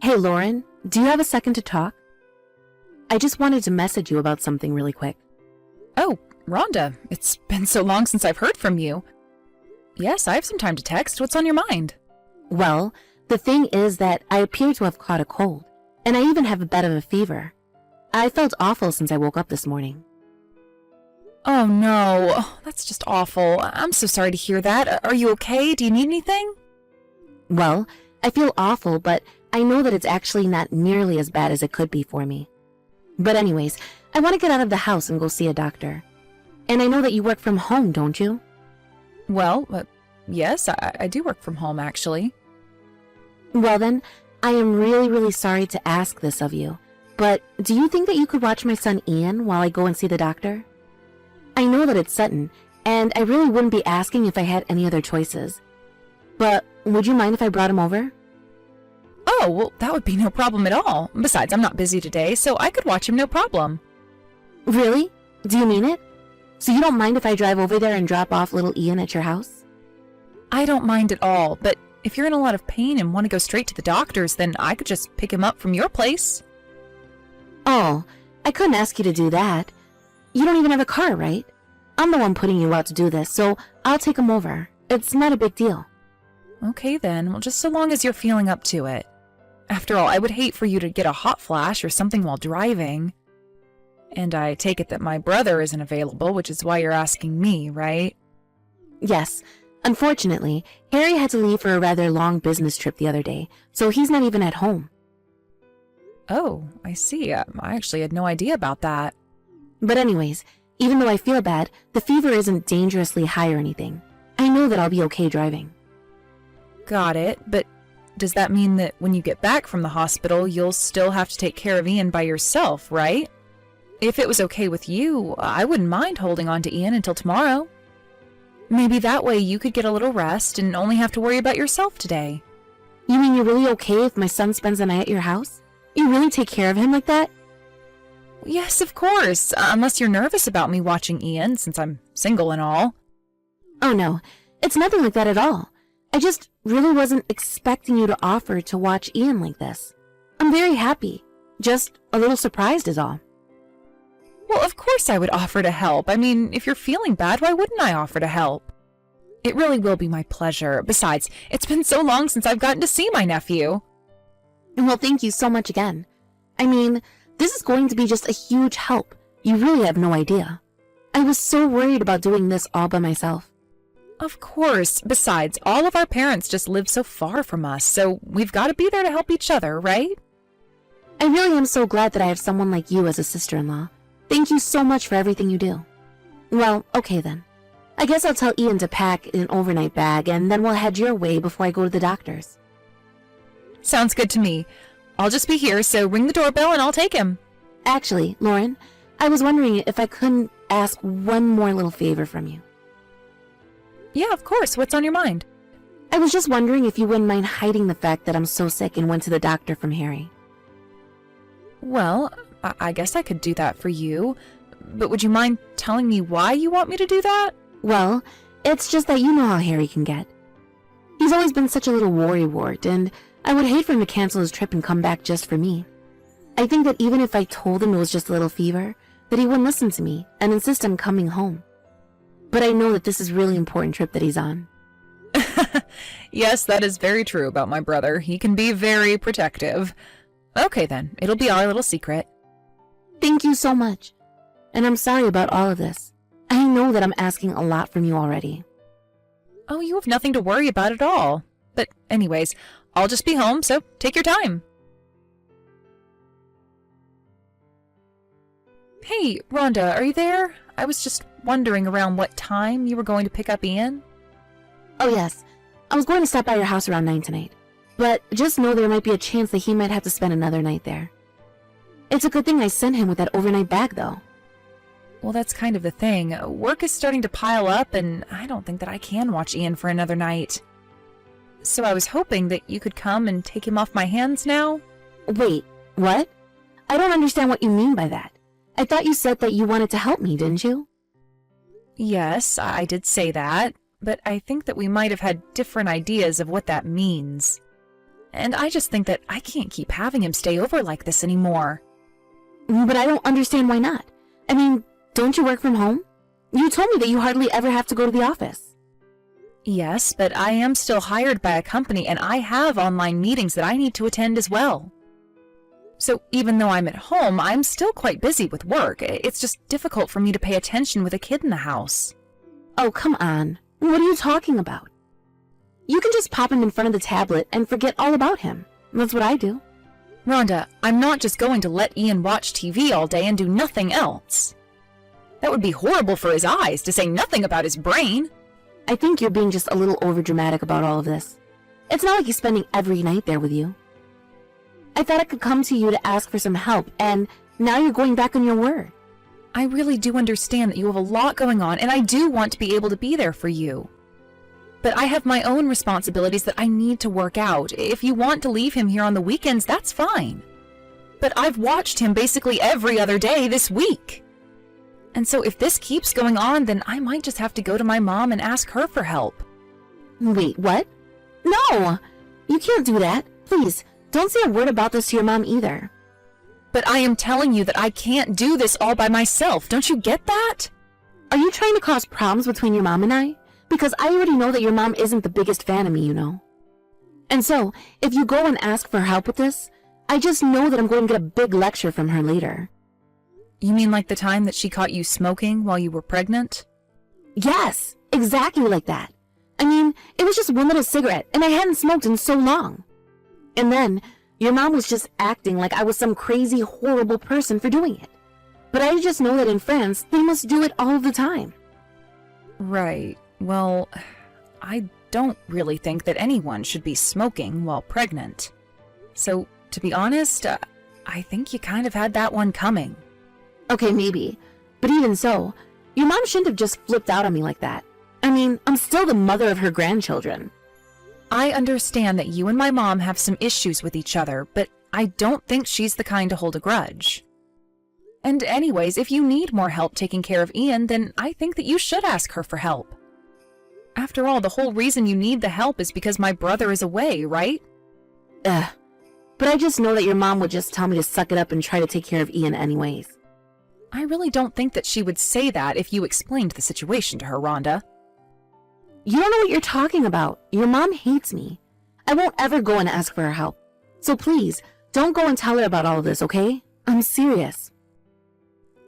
Hey Lauren, do you have a second to talk? I just wanted to message you about something really quick. Oh, Rhonda, it's been so long since I've heard from you. Yes, I have some time to text. What's on your mind? Well, the thing is that I appear to have caught a cold, and I even have a bit of a fever. I felt awful since I woke up this morning. Oh no, that's just awful. I'm so sorry to hear that. Are you okay? Do you need anything? Well, I feel awful, but I know that it's actually not nearly as bad as it could be for me. But anyways, I want to get out of the house and go see a doctor. And I know that you work from home, don't you? Well, yes, I do work from home, actually. Well then, I am really sorry to ask this of you, but do you think that you could watch my son Ian while I go and see the doctor? I know that it's sudden, and I really wouldn't be asking if I had any other choices. But would you mind if I brought him over? Oh, well, that would be no problem at all. Besides, I'm not busy today, so I could watch him no problem. Really? Do you mean it? So you don't mind if I drive over there and drop off little Ian at your house? I don't mind at all, but if you're in a lot of pain and want to go straight to the doctor's, then I could just pick him up from your place. Oh, I couldn't ask you to do that. You don't even have a car, right? I'm the one putting you out to do this, so I'll take him over. It's not a big deal. Okay then, well, just so long as you're feeling up to it. After all, I would hate for you to get a hot flash or something while driving. And I take it that my brother isn't available, which is why you're asking me, right? Yes. Unfortunately, Harry had to leave for a rather long business trip the other day, so he's not even at home. Oh, I see. I actually had no idea about that. But anyways, even though I feel bad, the fever isn't dangerously high or anything. I know that I'll be okay driving. Got it, but does that mean that when you get back from the hospital, you'll still have to take care of Ian by yourself, right? If it was okay with you, I wouldn't mind holding on to Ian until tomorrow. Maybe that way you could get a little rest and only have to worry about yourself today. You mean you're really okay if my son spends the night at your house? You really take care of him like that? Yes, of course, unless you're nervous about me watching Ian, since I'm single and all. Oh no, it's nothing like that at all. I just really wasn't expecting you to offer to watch Ian like this. I'm very happy. Just a little surprised is all. Well, of course I would offer to help. I mean, if you're feeling bad, why wouldn't I offer to help? It really will be my pleasure. Besides, it's been so long since I've gotten to see my nephew. Well, thank you so much again. I mean, this is going to be just a huge help. You really have no idea. I was so worried about doing this all by myself. Of course. Besides, all of our parents just live so far from us, so we've got to be there to help each other, right? I really am so glad that I have someone like you as a sister-in-law. Thank you so much for everything you do. Well, okay then. I guess I'll tell Ian to pack an overnight bag, and then we'll head your way before I go to the doctor's. Sounds good to me. I'll just be here, so ring the doorbell and I'll take him. Actually, Lauren, I was wondering if I couldn't ask one more little favor from you. Yeah, of course. What's on your mind? I was just wondering if you wouldn't mind hiding the fact that I'm so sick and went to the doctor from Harry. Well, I guess I could do that for you. But would you mind telling me why you want me to do that? Well, it's just that you know how Harry can get. He's always been such a little worrywart, and I would hate for him to cancel his trip and come back just for me. I think that even if I told him it was just a little fever, that he wouldn't listen to me and insist on coming home. But I know that this is a really important trip that he's on. Yes, that is very true about my brother. He can be very protective. Okay then, it'll be our little secret. Thank you so much. And I'm sorry about all of this. I know that I'm asking a lot from you already. Oh, you have nothing to worry about at all. But anyways, I'll just be home, so take your time. Hey, Rhonda, are you there? I was just wondering around what time you were going to pick up Ian. Oh yes, I was going to stop by your house around 9 tonight. But just know there might be a chance that he might have to spend another night there. It's a good thing I sent him with that overnight bag, though. Well, that's kind of the thing. Work is starting to pile up, and I don't think that I can watch Ian for another night. So I was hoping that you could come and take him off my hands now. Wait, what? I don't understand what you mean by that. I thought you said that you wanted to help me, didn't you? Yes, I did say that, but I think that we might have had different ideas of what that means. And I just think that I can't keep having him stay over like this anymore. But I don't understand why not. I mean, don't you work from home? You told me that you hardly ever have to go to the office. Yes, but I am still hired by a company and I have online meetings that I need to attend as well. So even though I'm at home, I'm still quite busy with work. It's just difficult for me to pay attention with a kid in the house. Oh, come on. What are you talking about? You can just pop him in front of the tablet and forget all about him. That's what I do. Rhonda, I'm not just going to let Ian watch TV all day and do nothing else. That would be horrible for his eyes, to say nothing about his brain. I think you're being just a little overdramatic about all of this. It's not like he's spending every night there with you. I thought I could come to you to ask for some help, and now you're going back on your word. I really do understand that you have a lot going on, and I do want to be able to be there for you. But I have my own responsibilities that I need to work out. If you want to leave him here on the weekends, that's fine. But I've watched him basically every other day this week. And so if this keeps going on, then I might just have to go to my mom and ask her for help. Wait, what? No! You can't do that. Please, don't say a word about this to your mom either. But I am telling you that I can't do this all by myself. Don't you get that? Are you trying to cause problems between your mom and I? Because I already know that your mom isn't the biggest fan of me, you know. And so, if you go and ask for help with this, I just know that I'm going to get a big lecture from her later. You mean like the time that she caught you smoking while you were pregnant? Yes, exactly like that. I mean, it was just one little cigarette, and I hadn't smoked in so long. And then, your mom was just acting like I was some crazy, horrible person for doing it. But I just know that in France, they must do it all the time. Right. Well, I don't really think that anyone should be smoking while pregnant. So, to be honest, I think you kind of had that one coming. Okay, maybe. But even so, your mom shouldn't have just flipped out on me like that. I mean, I'm still the mother of her grandchildren. I understand that you and my mom have some issues with each other, but I don't think she's the kind to hold a grudge. And anyways, if you need more help taking care of Ian, then I think that you should ask her for help. After all, the whole reason you need the help is because my brother is away, right? Ugh. But I just know that your mom would just tell me to suck it up and try to take care of Ian anyways. I really don't think that she would say that if you explained the situation to her, Rhonda. You don't know what you're talking about. Your mom hates me. I won't ever go and ask for her help. So please, don't go and tell her about all of this, okay? I'm serious.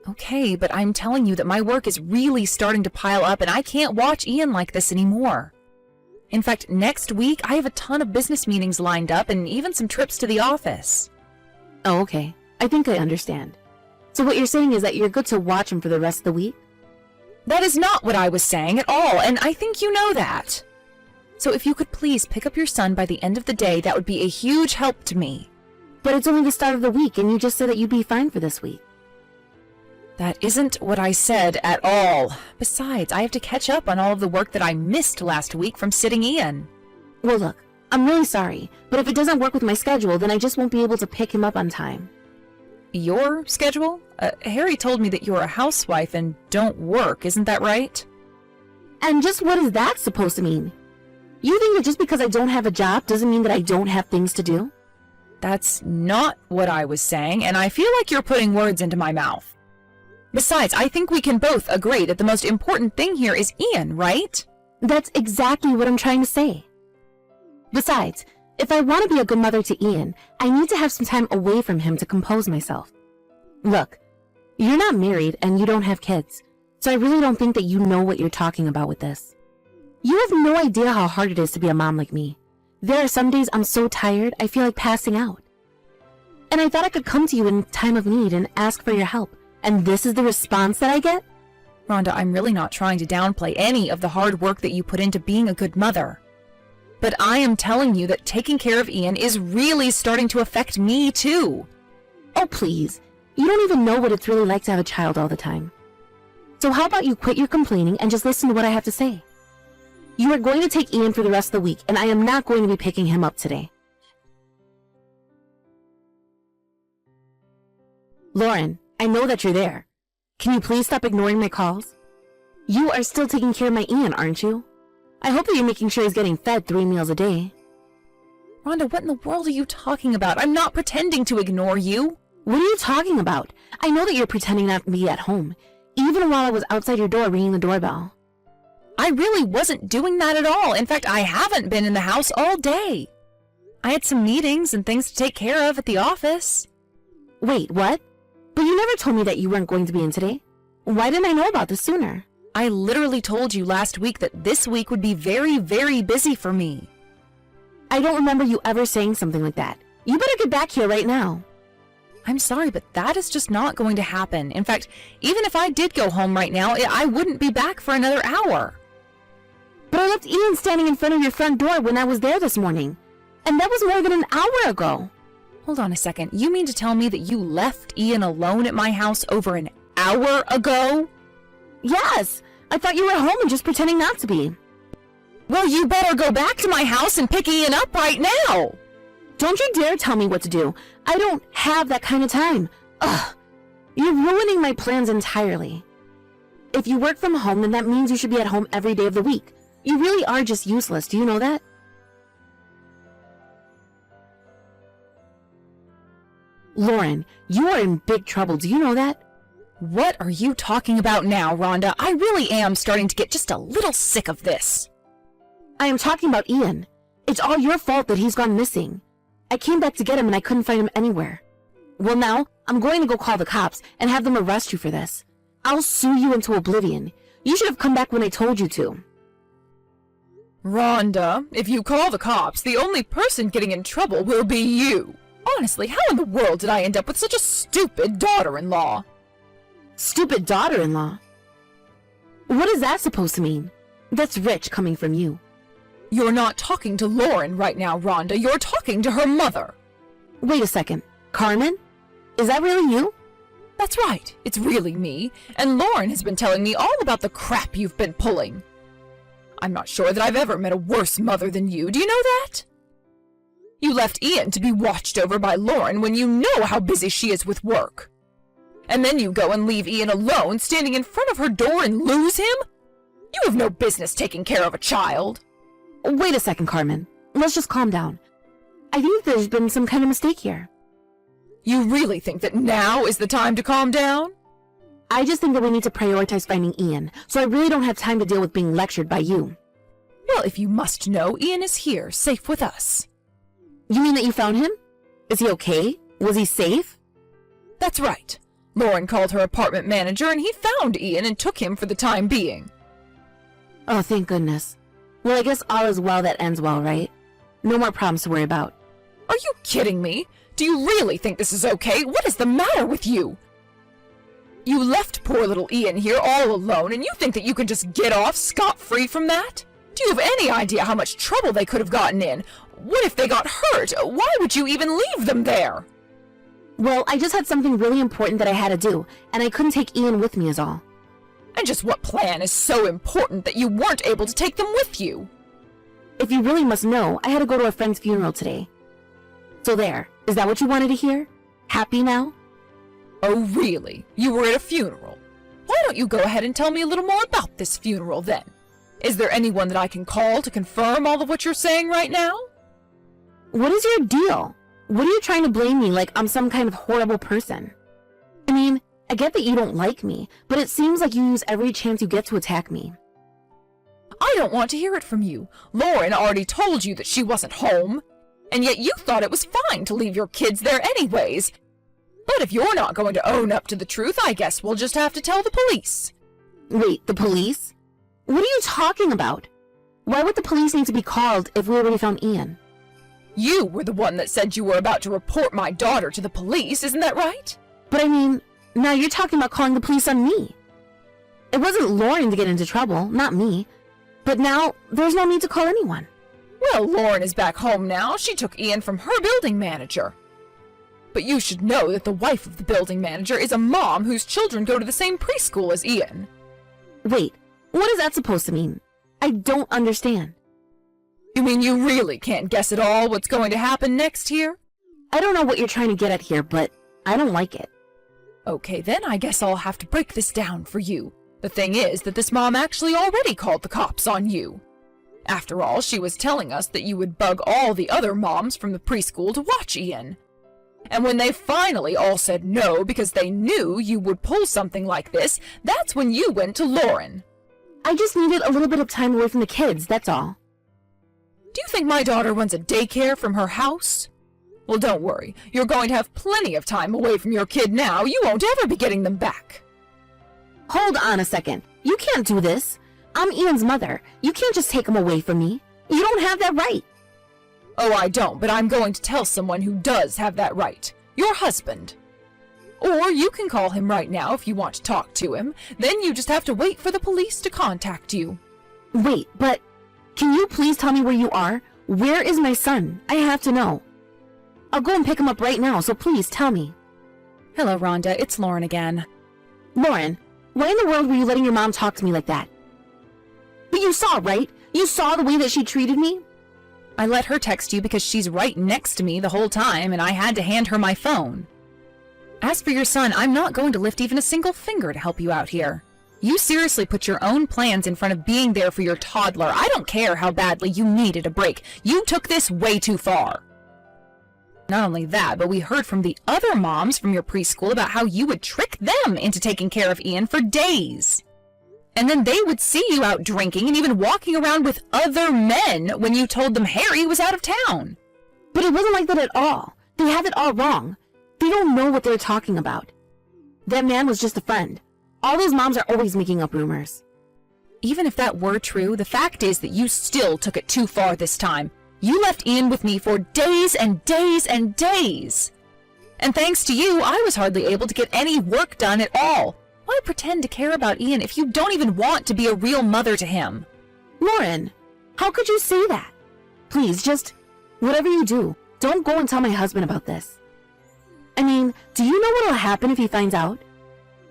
Okay, but I'm telling you that my work is really starting to pile up and I can't watch Ian like this anymore. In fact, next week I have a ton of business meetings lined up and even some trips to the office. Oh, okay. I think I understand. So what you're saying is that you're good to watch him for the rest of the week? That is not what I was saying at all, and I think you know that. So if you could please pick up your son by the end of the day, that would be a huge help to me. But it's only the start of the week, and you just said that you'd be fine for this week. That isn't what I said at all. Besides, I have to catch up on all of the work that I missed last week from sitting Ian. Well, look, I'm really sorry, but if it doesn't work with my schedule, then I just won't be able to pick him up on time. Your schedule? Harry told me that you're a housewife and don't work, isn't that right? And just what is that supposed to mean? You think that just because I don't have a job doesn't mean that I don't have things to do? That's not what I was saying, and I feel like you're putting words into my mouth. Besides, I think we can both agree that the most important thing here is Ian, right? That's exactly what I'm trying to say. Besides, if I want to be a good mother to Ian, I need to have some time away from him to compose myself. Look, you're not married and you don't have kids, so I really don't think that you know what you're talking about with this. You have no idea how hard it is to be a mom like me. There are some days I'm so tired, I feel like passing out. And I thought I could come to you in time of need and ask for your help, and this is the response that I get? Rhonda, I'm really not trying to downplay any of the hard work that you put into being a good mother. But I am telling you that taking care of Ian is really starting to affect me too. Oh, please. You don't even know what it's really like to have a child all the time. So how about you quit your complaining and just listen to what I have to say? You are going to take Ian for the rest of the week, and I am not going to be picking him up today. Lauren, I know that you're there. Can you please stop ignoring my calls? You are still taking care of my Ian, aren't you? I hope that you're making sure he's getting fed 3 meals a day. Rhonda, what in the world are you talking about? I'm not pretending to ignore you. What are you talking about? I know that you're pretending not to be at home, even while I was outside your door ringing the doorbell. I really wasn't doing that at all. In fact, I haven't been in the house all day. I had some meetings and things to take care of at the office. Wait, what? But you never told me that you weren't going to be in today. Why didn't I know about this sooner? I literally told you last week that this week would be very, very busy for me. I don't remember you ever saying something like that. You better get back here right now. I'm sorry, but that is just not going to happen. In fact, even if I did go home right now, I wouldn't be back for another hour. But I left Ian standing in front of your front door when I was there this morning. And that was more than an hour ago. Hold on a second. You mean to tell me that you left Ian alone at my house over an hour ago? Yes! I thought you were home and just pretending not to be. Well, you better go back to my house and pick Ian up right now! Don't you dare tell me what to do. I don't have that kind of time. Ugh. You're ruining my plans entirely. If you work from home, then that means you should be at home every day of the week. You really are just useless. Do you know that? Lauren, you are in big trouble. Do you know that? What are you talking about now, Rhonda? I really am starting to get just a little sick of this. I am talking about Ian. It's all your fault that he's gone missing. I came back to get him and I couldn't find him anywhere. Well, now, I'm going to go call the cops and have them arrest you for this. I'll sue you into oblivion. You should have come back when I told you to. Rhonda, if you call the cops, the only person getting in trouble will be you. Honestly, how in the world did I end up with such a stupid daughter-in-law? Stupid daughter-in-law? What is that supposed to mean? That's rich coming from you. You're not talking to Lauren right now, Rhonda. You're talking to her mother. Wait a second. Carmen? Is that really you? That's right. It's really me. And Lauren has been telling me all about the crap you've been pulling. I'm not sure that I've ever met a worse mother than you. Do you know that? You left Ian to be watched over by Lauren when you know how busy she is with work. And then you go and leave Ian alone, standing in front of her door, and lose him? You have no business taking care of a child. Wait a second, Carmen. Let's just calm down. I think there's been some kind of mistake here. You really think that now is the time to calm down? I just think that we need to prioritize finding Ian, so I really don't have time to deal with being lectured by you. Well, if you must know, Ian is here, safe with us. You mean that you found him? Is he okay? Was he safe? That's right. Lauren called her apartment manager and he found Ian and took him for the time being. Oh, thank goodness. Well, I guess all is well that ends well, right? No more problems to worry about. Are you kidding me? Do you really think this is okay? What is the matter with you? You left poor little Ian here all alone, and you think that you can just get off scot-free from that? Do you have any idea how much trouble they could have gotten in? What if they got hurt? Why would you even leave them there? Well, I just had something really important that I had to do, and I couldn't take Ian with me is all. And just what plan is so important that you weren't able to take them with you? If you really must know, I had to go to a friend's funeral today. So there, is that what you wanted to hear? Happy now? Oh, really? You were at a funeral? Why don't you go ahead and tell me a little more about this funeral then? Is there anyone that I can call to confirm all of what you're saying right now? What is your deal? What are you trying to blame me like I'm some kind of horrible person? I mean, I get that you don't like me, but it seems like you use every chance you get to attack me. I don't want to hear it from you. Lauren already told you that she wasn't home, and yet you thought it was fine to leave your kids there anyways. But if you're not going to own up to the truth, I guess we'll just have to tell the police. Wait, the police? What are you talking about? Why would the police need to be called if we already found Ian? You were the one that said you were about to report my daughter to the police, isn't that right? But I mean, now you're talking about calling the police on me. It wasn't Lauren to get into trouble, not me. But now, there's no need to call anyone. Well, Lauren is back home now. She took Ian from her building manager. But you should know that the wife of the building manager is a mom whose children go to the same preschool as Ian. Wait, what is that supposed to mean? I don't understand. You mean you really can't guess at all what's going to happen next here? I don't know what you're trying to get at here, but I don't like it. Okay, then I guess I'll have to break this down for you. The thing is that this mom actually already called the cops on you. After all, she was telling us that you would bug all the other moms from the preschool to watch Ian. And when they finally all said no because they knew you would pull something like this, that's when you went to Lauren. I just needed a little bit of time away from the kids, that's all. Do you think my daughter runs a daycare from her house? Well, don't worry. You're going to have plenty of time away from your kid now. You won't ever be getting them back. Hold on a second. You can't do this. I'm Ian's mother. You can't just take him away from me. You don't have that right. Oh, I don't, but I'm going to tell someone who does have that right. Your husband. Or you can call him right now if you want to talk to him. Then you just have to wait for the police to contact you. Wait, but can you please tell me where you are? Where is my son? I have to know. I'll go and pick him up right now, so please tell me. Hello, Rhonda. It's Lauren again. Lauren, why in the world were you letting your mom talk to me like that? But you saw, right? You saw the way that she treated me? I let her text you because she's right next to me the whole time, and I had to hand her my phone. As for your son, I'm not going to lift even a single finger to help you out here. You seriously put your own plans in front of being there for your toddler. I don't care how badly you needed a break. You took this way too far. Not only that, but we heard from the other moms from your preschool about how you would trick them into taking care of Ian for days. And then they would see you out drinking and even walking around with other men when you told them Harry was out of town. But it wasn't like that at all. They have it all wrong. They don't know what they're talking about. That man was just a friend. All those moms are always making up rumors. Even if that were true, the fact is that you still took it too far this time. You left Ian with me for days and days and days. And thanks to you, I was hardly able to get any work done at all. Why pretend to care about Ian if you don't even want to be a real mother to him? Lauren, how could you say that? Please, just whatever you do, don't go and tell my husband about this. I mean, do you know what will happen if he finds out?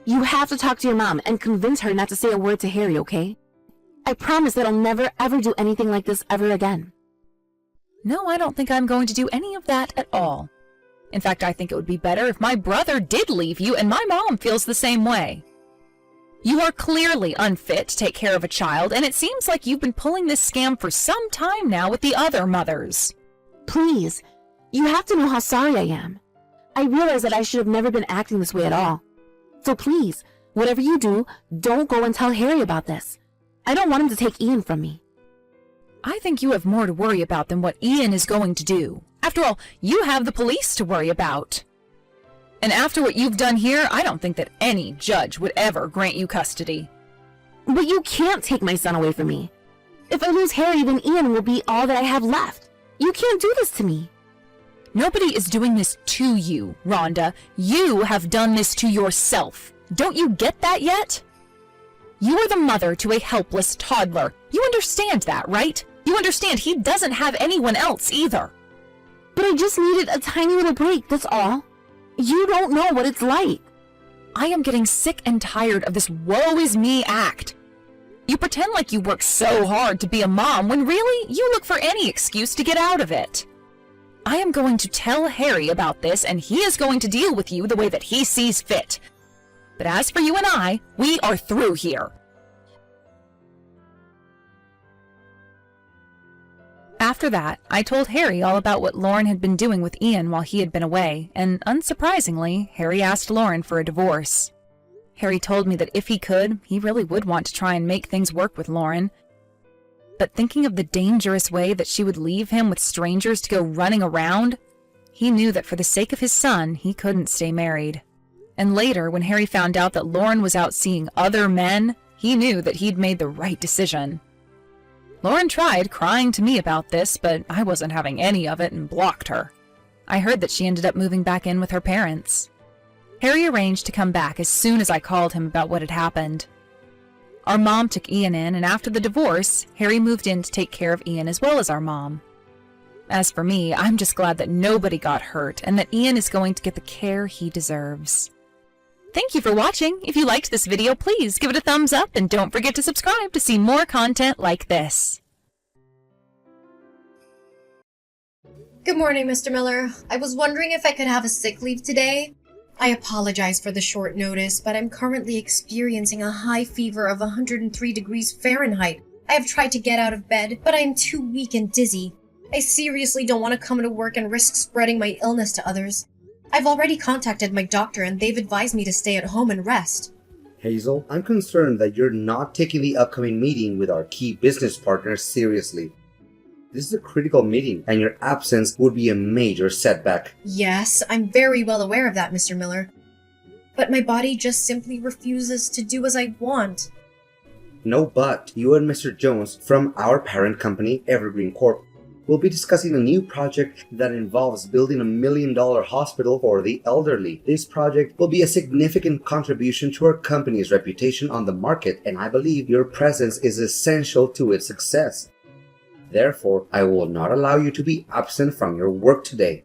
You have to talk to your mom and convince her not to say a word to Harry, okay? I promise that I'll never ever do anything like this ever again. No, I don't think I'm going to do any of that at all. In fact, I think it would be better if my brother did leave you and my mom feels the same way. You are clearly unfit to take care of a child, and it seems like you've been pulling this scam for some time now with the other mothers. Please, you have to know how sorry I am. I realize that I should have never been acting this way at all. So please, whatever you do, don't go and tell Harry about this. I don't want him to take Ian from me. I think you have more to worry about than what Ian is going to do. After all, you have the police to worry about. And after what you've done here, I don't think that any judge would ever grant you custody. But you can't take my son away from me. If I lose Harry, then Ian will be all that I have left. You can't do this to me. Nobody is doing this to you, Rhonda. You have done this to yourself. Don't you get that yet? You are the mother to a helpless toddler. You understand that, right? You understand he doesn't have anyone else either. But I just needed a tiny little break, that's all. You don't know what it's like. I am getting sick and tired of this woe is me act. You pretend like you work so hard to be a mom when really you look for any excuse to get out of it. I am going to tell Harry about this, and he is going to deal with you the way that he sees fit. But as for you and I, we are through here. After that, I told Harry all about what Lauren had been doing with Ian while he had been away, and unsurprisingly, Harry asked Lauren for a divorce. Harry told me that if he could, he really would want to try and make things work with Lauren. But thinking of the dangerous way that she would leave him with strangers to go running around, he knew that for the sake of his son, he couldn't stay married. And later, when Harry found out that Lauren was out seeing other men, he knew that he'd made the right decision. Lauren tried crying to me about this, but I wasn't having any of it and blocked her. I heard that she ended up moving back in with her parents. Harry arranged to come back as soon as I called him about what had happened. Our mom took Ian in, and after the divorce, Harry moved in to take care of Ian as well as our mom. As for me, I'm just glad that nobody got hurt and that Ian is going to get the care he deserves. Thank you for watching. If you liked this video, please give it a thumbs up and don't forget to subscribe to see more content like this. Good morning, Mr. Miller. I was wondering if I could have a sick leave today. I apologize for the short notice, but I'm currently experiencing a high fever of 103 degrees Fahrenheit I have tried to get out of bed, but I am too weak and dizzy. I seriously don't want to come to work and risk spreading my illness to others. I've already contacted my doctor and they've advised me to stay at home and rest. Hazel, I'm concerned that you're not taking the upcoming meeting with our key business partners seriously. This is a critical meeting, and your absence would be a major setback. Yes, I'm very well aware of that, Mr. Miller. But my body just simply refuses to do as I want. No, but you and Mr. Jones from our parent company, Evergreen Corp, will be discussing a new project that involves building a $1 million hospital for the elderly. This project will be a significant contribution to our company's reputation on the market, and I believe your presence is essential to its success. Therefore, I will not allow you to be absent from your work today.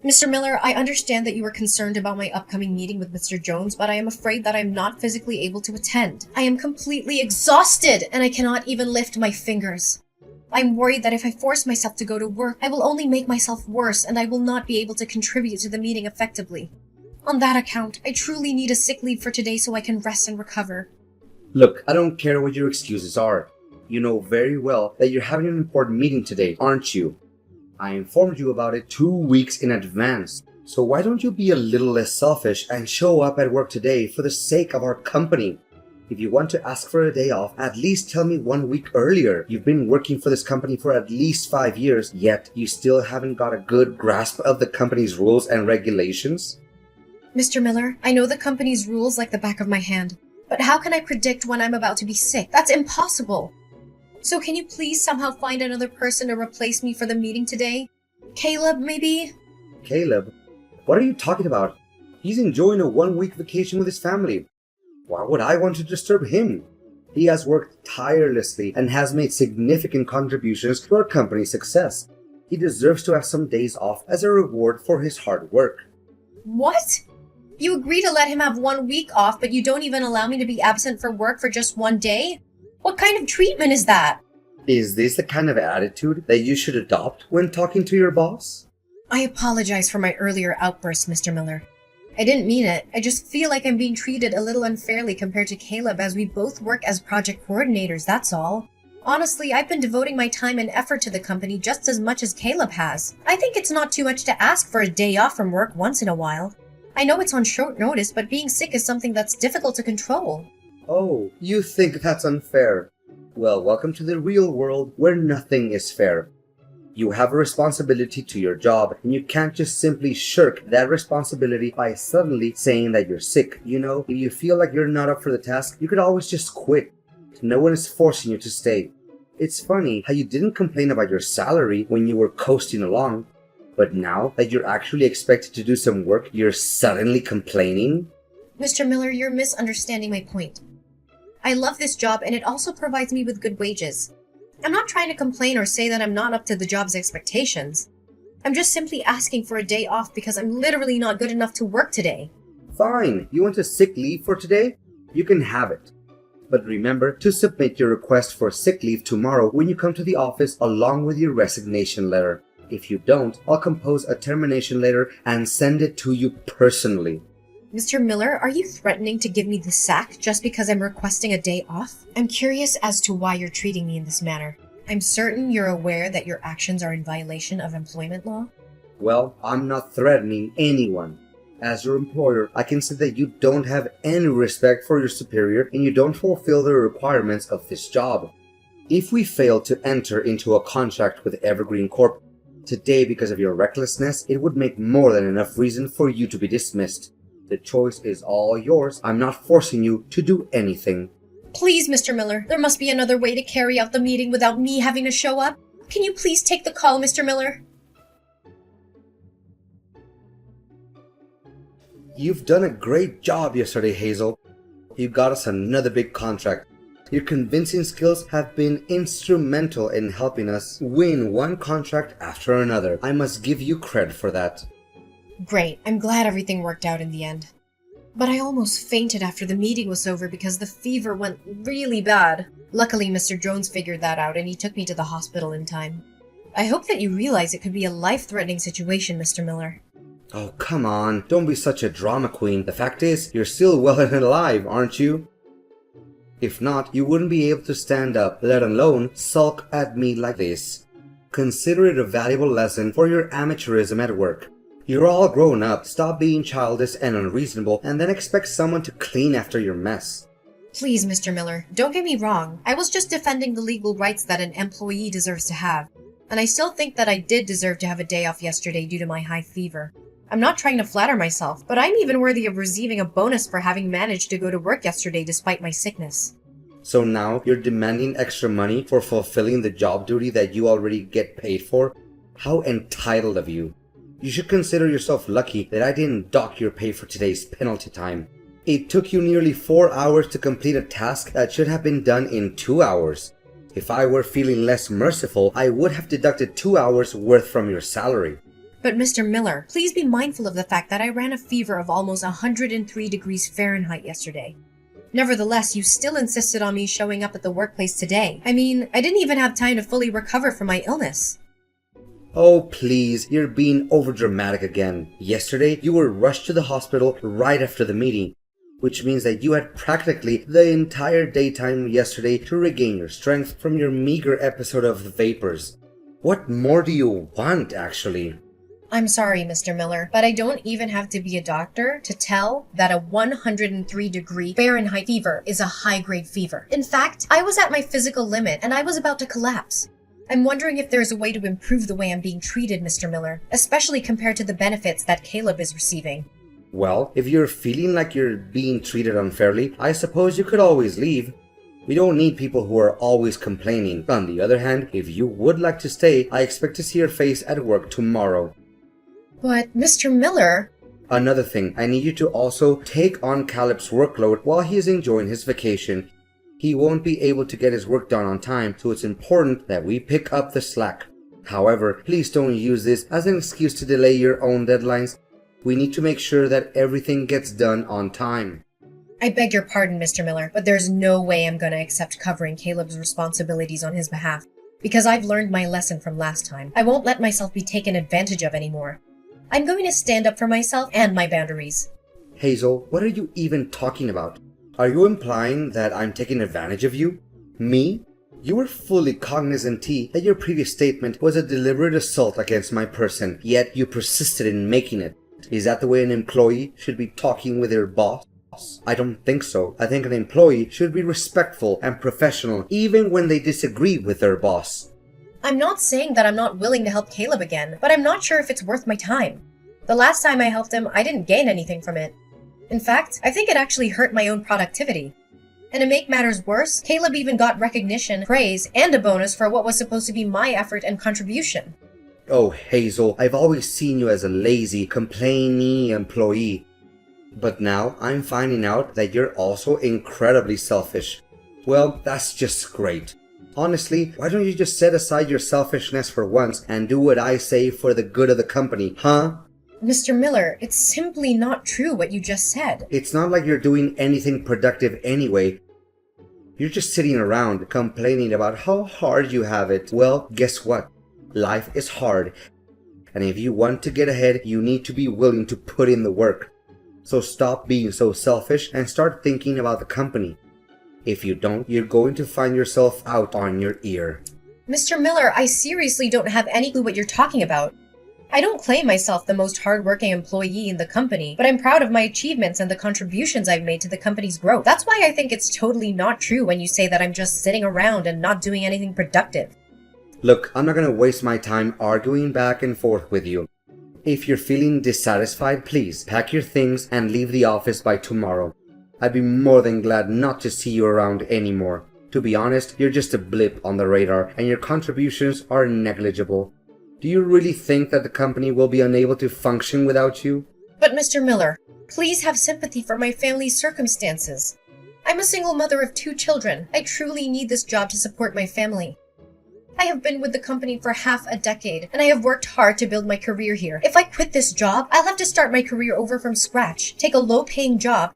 Mr. Miller, I understand that you are concerned about my upcoming meeting with Mr. Jones, but I am afraid that I am not physically able to attend. I am completely exhausted, and I cannot even lift my fingers. I'm worried that if I force myself to go to work, I will only make myself worse, and I will not be able to contribute to the meeting effectively. On that account, I truly need a sick leave for today so I can rest and recover. Look, I don't care what your excuses are. You know very well that you're having an important meeting today, aren't you? I informed you about it 2 weeks in advance. So why don't you be a little less selfish and show up at work today for the sake of our company? If you want to ask for a day off, at least tell me 1 week earlier. You've been working for this company for at least 5 years, yet you still haven't got a good grasp of the company's rules and regulations? Mr. Miller, I know the company's rules like the back of my hand, but how can I predict when I'm about to be sick? That's impossible. So can you please somehow find another person to replace me for the meeting today? Caleb, maybe? Caleb? What are you talking about? He's enjoying a 1 week vacation with his family. Why would I want to disturb him? He has worked tirelessly and has made significant contributions to our company's success. He deserves to have some days off as a reward for his hard work. What? You agree to let him have 1 week off, but you don't even allow me to be absent for work for just 1 day? What kind of treatment is that? Is this the kind of attitude that you should adopt when talking to your boss? I apologize for my earlier outburst, Mr. Miller. I didn't mean it. I just feel like I'm being treated a little unfairly compared to Caleb as we both work as project coordinators, that's all. Honestly, I've been devoting my time and effort to the company just as much as Caleb has. I think it's not too much to ask for a day off from work once in a while. I know it's on short notice, but being sick is something that's difficult to control. Oh, you think that's unfair? Well, welcome to the real world where nothing is fair. You have a responsibility to your job, and you can't just simply shirk that responsibility by suddenly saying that you're sick. You know, if you feel like you're not up for the task, you could always just quit. No one is forcing you to stay. It's funny how you didn't complain about your salary when you were coasting along, but now that you're actually expected to do some work, you're suddenly complaining? Mr. Miller, you're misunderstanding my point. I love this job, and it also provides me with good wages. I'm not trying to complain or say that I'm not up to the job's expectations. I'm just simply asking for a day off because I'm literally not good enough to work today. Fine, you want a sick leave for today? You can have it. But remember to submit your request for sick leave tomorrow when you come to the office along with your resignation letter. If you don't, I'll compose a termination letter and send it to you personally. Mr. Miller, are you threatening to give me the sack just because I'm requesting a day off? I'm curious as to why you're treating me in this manner. I'm certain you're aware that your actions are in violation of employment law. Well, I'm not threatening anyone. As your employer, I can say that you don't have any respect for your superior and you don't fulfill the requirements of this job. If we fail to enter into a contract with Evergreen Corp today because of your recklessness, it would make more than enough reason for you to be dismissed. The choice is all yours. I'm not forcing you to do anything. Please, Mr. Miller, there must be another way to carry out the meeting without me having to show up. Can you please take the call, Mr. Miller? You've done a great job yesterday, Hazel. You got us another big contract. Your convincing skills have been instrumental in helping us win one contract after another. I must give you credit for that. Great, I'm glad everything worked out in the end. But I almost fainted after the meeting was over because the fever went really bad. Luckily, Mr. Jones figured that out and he took me to the hospital in time. I hope that you realize it could be a life-threatening situation, Mr. Miller. Oh, come on. Don't be such a drama queen. The fact is, you're still well and alive, aren't you? If not, you wouldn't be able to stand up, let alone sulk at me like this. Consider it a valuable lesson for your amateurism at work. You're all grown up, stop being childish and unreasonable, and then expect someone to clean after your mess. Please, Mr. Miller, don't get me wrong. I was just defending the legal rights that an employee deserves to have. And I still think that I did deserve to have a day off yesterday due to my high fever. I'm not trying to flatter myself, but I'm even worthy of receiving a bonus for having managed to go to work yesterday despite my sickness. So now you're demanding extra money for fulfilling the job duty that you already get paid for? How entitled of you. You should consider yourself lucky that I didn't dock your pay for today's penalty time. It took you nearly 4 hours to complete a task that should have been done in 2 hours. If I were feeling less merciful, I would have deducted 2 hours worth from your salary. But Mr. Miller, please be mindful of the fact that I ran a fever of almost 103 degrees Fahrenheit yesterday. Nevertheless, you still insisted on me showing up at the workplace today. I mean, I didn't even have time to fully recover from my illness. Oh please, you're being overdramatic again. Yesterday, you were rushed to the hospital right after the meeting, which means that you had practically the entire daytime yesterday to regain your strength from your meager episode of the vapors. What more do you want, actually? I'm sorry, Mr. Miller, but I don't even have to be a doctor to tell that a 103 degree Fahrenheit fever is a high-grade fever. In fact, I was at my physical limit and I was about to collapse. I'm wondering if there's a way to improve the way I'm being treated, Mr. Miller, especially compared to the benefits that Caleb is receiving. Well, if you're feeling like you're being treated unfairly, I suppose you could always leave. We don't need people who are always complaining. On the other hand, if you would like to stay, I expect to see your face at work tomorrow. But, Mr. Miller... Another thing, I need you to also take on Caleb's workload while he is enjoying his vacation. He won't be able to get his work done on time, so it's important that we pick up the slack. However, please don't use this as an excuse to delay your own deadlines. We need to make sure that everything gets done on time. I beg your pardon, Mr. Miller, but there's no way I'm going to accept covering Caleb's responsibilities on his behalf. Because I've learned my lesson from last time. I won't let myself be taken advantage of anymore. I'm going to stand up for myself and my boundaries. Hazel, what are you even talking about? Are you implying that I'm taking advantage of you? Me? You were fully cognizant, T, that your previous statement was a deliberate assault against my person, yet you persisted in making it. Is that the way an employee should be talking with their boss? I don't think so. I think an employee should be respectful and professional, even when they disagree with their boss. I'm not saying that I'm not willing to help Caleb again, but I'm not sure if it's worth my time. The last time I helped him, I didn't gain anything from it. In fact, I think it actually hurt my own productivity. And to make matters worse, Caleb even got recognition, praise, and a bonus for what was supposed to be my effort and contribution. Oh, Hazel, I've always seen you as a lazy, complaining employee. But now I'm finding out that you're also incredibly selfish. Well, that's just great. Honestly, why don't you just set aside your selfishness for once and do what I say for the good of the company, huh? Mr. Miller, it's simply not true what you just said. It's not like you're doing anything productive anyway. You're just sitting around complaining about how hard you have it. Well, guess what? Life is hard. And if you want to get ahead, you need to be willing to put in the work. So stop being so selfish and start thinking about the company. If you don't, you're going to find yourself out on your ear. Mr. Miller, I seriously don't have any clue what you're talking about. I don't claim myself the most hardworking employee in the company, but I'm proud of my achievements and the contributions I've made to the company's growth. That's why I think it's totally not true when you say that I'm just sitting around and not doing anything productive. Look, I'm not going to waste my time arguing back and forth with you. If you're feeling dissatisfied, please pack your things and leave the office by tomorrow. I'd be more than glad not to see you around anymore. To be honest, you're just a blip on the radar and your contributions are negligible. Do you really think that the company will be unable to function without you? But Mr. Miller, please have sympathy for my family's circumstances. I'm a single mother of 2 children. I truly need this job to support my family. I have been with the company for half a decade, and I have worked hard to build my career here. If I quit this job, I'll have to start my career over from scratch, take a low-paying job,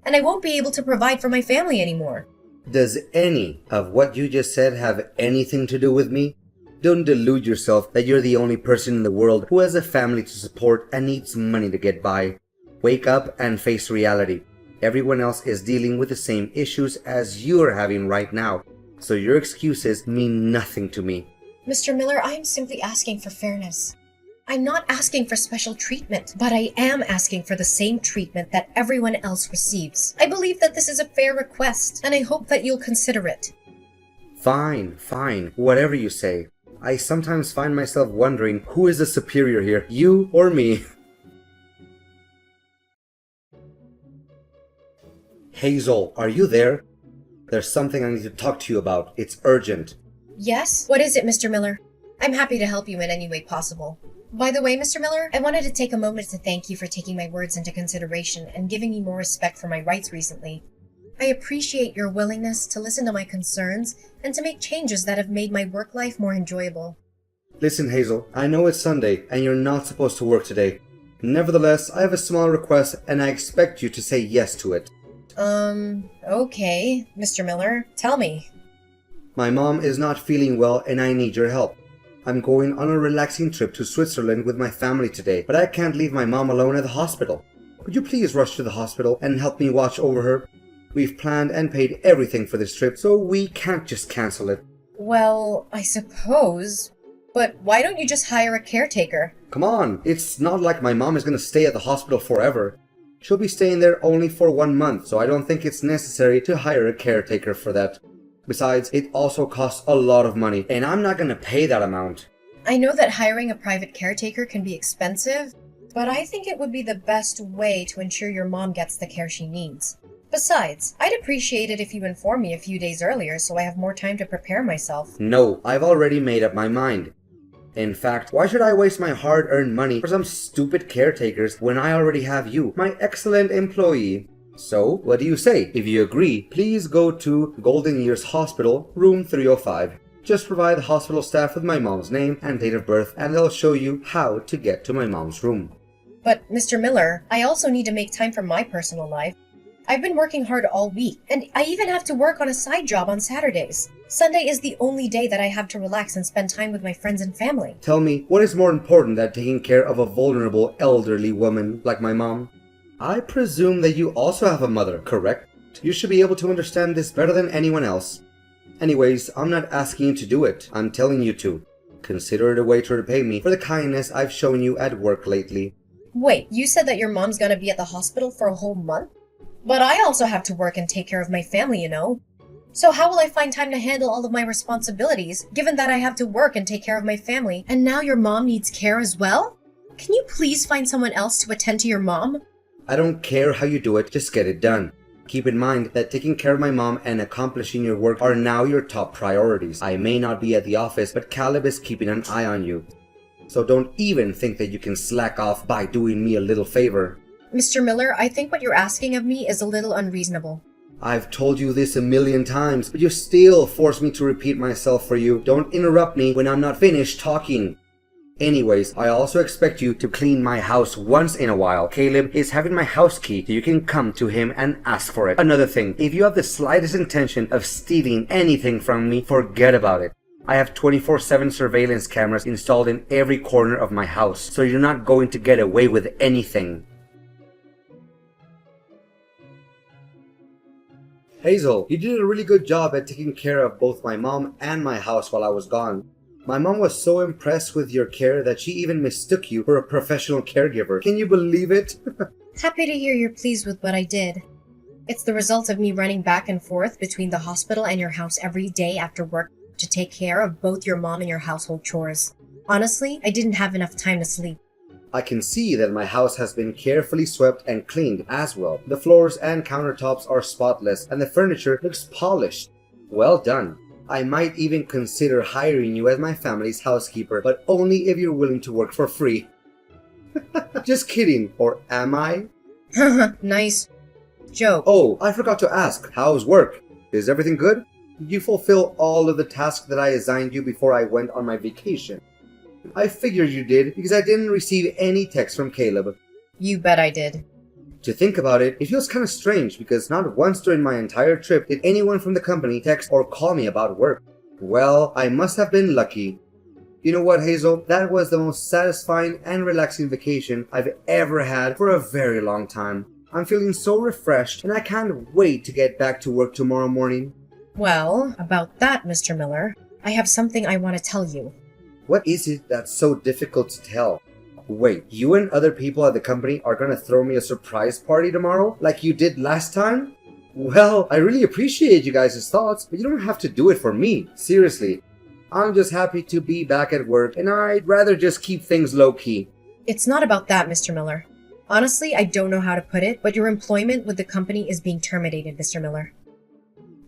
and I won't be able to provide for my family anymore. Does any of what you just said have anything to do with me? Don't delude yourself that you're the only person in the world who has a family to support and needs money to get by. Wake up and face reality. Everyone else is dealing with the same issues as you're having right now, so your excuses mean nothing to me. Mr. Miller, I am simply asking for fairness. I'm not asking for special treatment, but I am asking for the same treatment that everyone else receives. I believe that this is a fair request, and I hope that you'll consider it. Fine, whatever you say. I sometimes find myself wondering who is the superior here, you or me? Hazel, are you there? There's something I need to talk to you about. It's urgent. Yes? What is it, Mr. Miller? I'm happy to help you in any way possible. By the way, Mr. Miller, I wanted to take a moment to thank you for taking my words into consideration and giving me more respect for my rights recently. I appreciate your willingness to listen to my concerns and to make changes that have made my work life more enjoyable. Listen, Hazel, I know it's Sunday and you're not supposed to work today. Nevertheless, I have a small request and I expect you to say yes to it. Okay, Mr. Miller, tell me. My mom is not feeling well and I need your help. I'm going on a relaxing trip to Switzerland with my family today, but I can't leave my mom alone at the hospital. Could you please rush to the hospital and help me watch over her? We've planned and paid everything for this trip, so we can't just cancel it. Well, I suppose. But why don't you just hire a caretaker? Come on, it's not like my mom is going to stay at the hospital forever. She'll be staying there only for 1 month, so I don't think it's necessary to hire a caretaker for that. Besides, it also costs a lot of money, and I'm not going to pay that amount. I know that hiring a private caretaker can be expensive, but I think it would be the best way to ensure your mom gets the care she needs. Besides, I'd appreciate it if you inform me a few days earlier so I have more time to prepare myself. No, I've already made up my mind. In fact, why should I waste my hard-earned money for some stupid caretakers when I already have you, my excellent employee? So, what do you say? If you agree, please go to Golden Years Hospital, room 305. Just provide the hospital staff with my mom's name and date of birth and they'll show you how to get to my mom's room. But, Mr. Miller, I also need to make time for my personal life. I've been working hard all week, and I even have to work on a side job on Saturdays. Sunday is the only day that I have to relax and spend time with my friends and family. Tell me, what is more important than taking care of a vulnerable elderly woman like my mom? I presume that you also have a mother, correct? You should be able to understand this better than anyone else. Anyways, I'm not asking you to do it. I'm telling you to. Consider it a way to repay me for the kindness I've shown you at work lately. Wait, you said that your mom's gonna be at the hospital for a whole month? But I also have to work and take care of my family, you know. So how will I find time to handle all of my responsibilities, given that I have to work and take care of my family, and now your mom needs care as well? Can you please find someone else to attend to your mom? I don't care how you do it, just get it done. Keep in mind that taking care of my mom and accomplishing your work are now your top priorities. I may not be at the office, but Caleb is keeping an eye on you. So don't even think that you can slack off by doing me a little favor. Mr. Miller, I think what you're asking of me is a little unreasonable. I've told you this a million times, but you still force me to repeat myself for you. Don't interrupt me when I'm not finished talking. Anyways, I also expect you to clean my house once in a while. Caleb is having my house key, so you can come to him and ask for it. Another thing, if you have the slightest intention of stealing anything from me, forget about it. I have 24/7 surveillance cameras installed in every corner of my house, so you're not going to get away with anything. Hazel, you did a really good job at taking care of both my mom and my house while I was gone. My mom was so impressed with your care that she even mistook you for a professional caregiver. Can you believe it? Happy to hear you're pleased with what I did. It's the result of me running back and forth between the hospital and your house every day after work to take care of both your mom and your household chores. Honestly, I didn't have enough time to sleep. I can see that my house has been carefully swept and cleaned as well. The floors and countertops are spotless and the furniture looks polished. Well done. I might even consider hiring you as my family's housekeeper, but only if you're willing to work for free. Just kidding, or am I? Nice joke. Oh, I forgot to ask, how's work? Is everything good? Did you fulfill all of the tasks that I assigned you before I went on my vacation? I figured you did because I didn't receive any text from Caleb. You bet I did. To think about it, it feels kind of strange because not once during my entire trip did anyone from the company text or call me about work. Well, I must have been lucky. You know what, Hazel? That was the most satisfying and relaxing vacation I've ever had for a very long time. I'm feeling so refreshed and I can't wait to get back to work tomorrow morning. Well, about that, Mr. Miller, I have something I want to tell you. What is it that's so difficult to tell? Wait, you and other people at the company are gonna throw me a surprise party tomorrow like you did last time? Well, I really appreciate you guys' thoughts, but you don't have to do it for me. Seriously. I'm just happy to be back at work and I'd rather just keep things low-key. It's not about that, Mr. Miller. Honestly, I don't know how to put it, but your employment with the company is being terminated, Mr. Miller.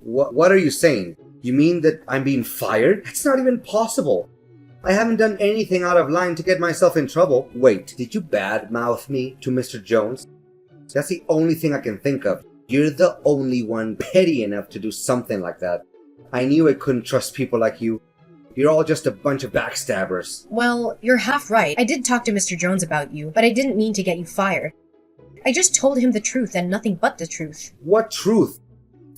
What are you saying? You mean that I'm being fired? That's not even possible. I haven't done anything out of line to get myself in trouble. Wait, did you badmouth me to Mr. Jones? That's the only thing I can think of. You're the only one petty enough to do something like that. I knew I couldn't trust people like you. You're all just a bunch of backstabbers. Well, you're half right. I did talk to Mr. Jones about you, but I didn't mean to get you fired. I just told him the truth and nothing but the truth. What truth?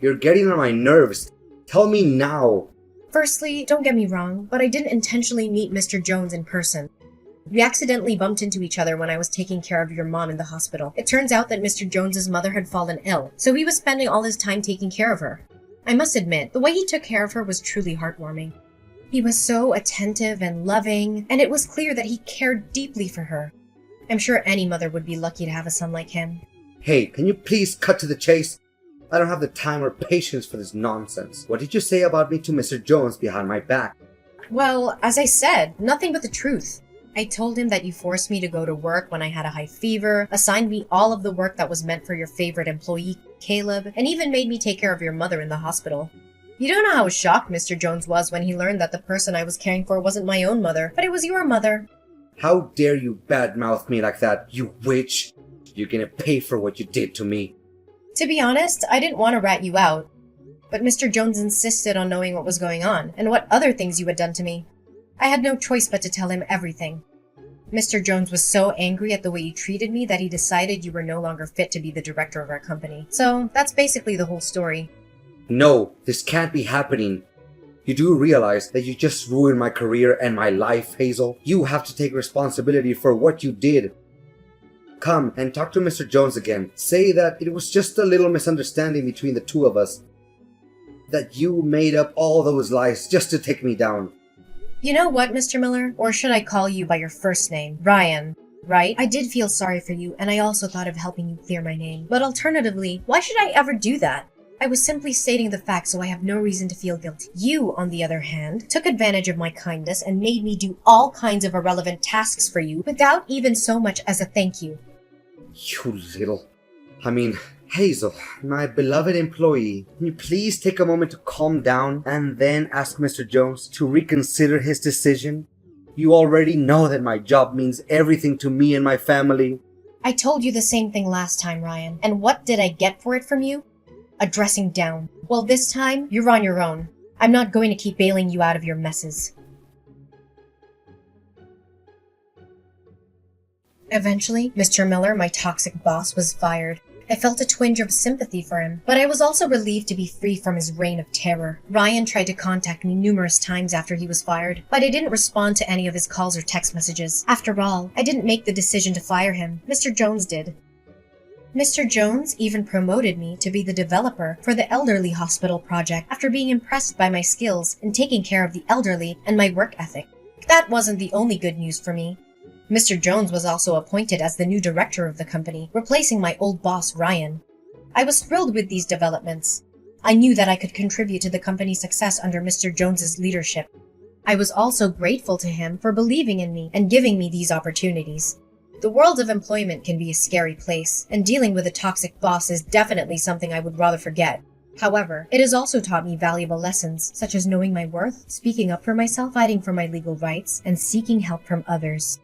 You're getting on my nerves. Tell me now. Firstly, don't get me wrong, but I didn't intentionally meet Mr. Jones in person. We accidentally bumped into each other when I was taking care of your mom in the hospital. It turns out that Mr. Jones's mother had fallen ill, so he was spending all his time taking care of her. I must admit, the way he took care of her was truly heartwarming. He was so attentive and loving, and it was clear that he cared deeply for her. I'm sure any mother would be lucky to have a son like him. Hey, can you please cut to the chase? I don't have the time or patience for this nonsense. What did you say about me to Mr. Jones behind my back? Well, as I said, nothing but the truth. I told him that you forced me to go to work when I had a high fever, assigned me all of the work that was meant for your favorite employee, Caleb, and even made me take care of your mother in the hospital. You don't know how shocked Mr. Jones was when he learned that the person I was caring for wasn't my own mother, but it was your mother. How dare you badmouth me like that, you witch? You're gonna pay for what you did to me. To be honest, I didn't want to rat you out, but Mr. Jones insisted on knowing what was going on and what other things you had done to me. I had no choice but to tell him everything. Mr. Jones was so angry at the way you treated me that he decided you were no longer fit to be the director of our company. So that's basically the whole story. No, this can't be happening. You do realize that you just ruined my career and my life, Hazel? You have to take responsibility for what you did. Come and talk to Mr. Jones again. Say that it was just a little misunderstanding between the two of us. That you made up all those lies just to take me down. You know what, Mr. Miller? Or should I call you by your first name? Ryan, right? I did feel sorry for you, and I also thought of helping you clear my name. But alternatively, why should I ever do that? I was simply stating the facts, so I have no reason to feel guilty. You, on the other hand, took advantage of my kindness and made me do all kinds of irrelevant tasks for you without even so much as a thank you. You little... Hazel, my beloved employee, can you please take a moment to calm down and then ask Mr. Jones to reconsider his decision? You already know that my job means everything to me and my family. I told you the same thing last time, Ryan, and what did I get for it from you? A dressing down. Well, this time, you're on your own. I'm not going to keep bailing you out of your messes. Eventually, Mr. Miller, my toxic boss, was fired. I felt a twinge of sympathy for him, but I was also relieved to be free from his reign of terror. Ryan tried to contact me numerous times after he was fired, but I didn't respond to any of his calls or text messages. After all, I didn't make the decision to fire him. Mr. Jones did. Mr. Jones even promoted me to be the developer for the elderly hospital project after being impressed by my skills in taking care of the elderly and my work ethic. That wasn't the only good news for me. Mr. Jones was also appointed as the new director of the company, replacing my old boss, Ryan. I was thrilled with these developments. I knew that I could contribute to the company's success under Mr. Jones's leadership. I was also grateful to him for believing in me and giving me these opportunities. The world of employment can be a scary place, and dealing with a toxic boss is definitely something I would rather forget. However, it has also taught me valuable lessons, such as knowing my worth, speaking up for myself, fighting for my legal rights, and seeking help from others.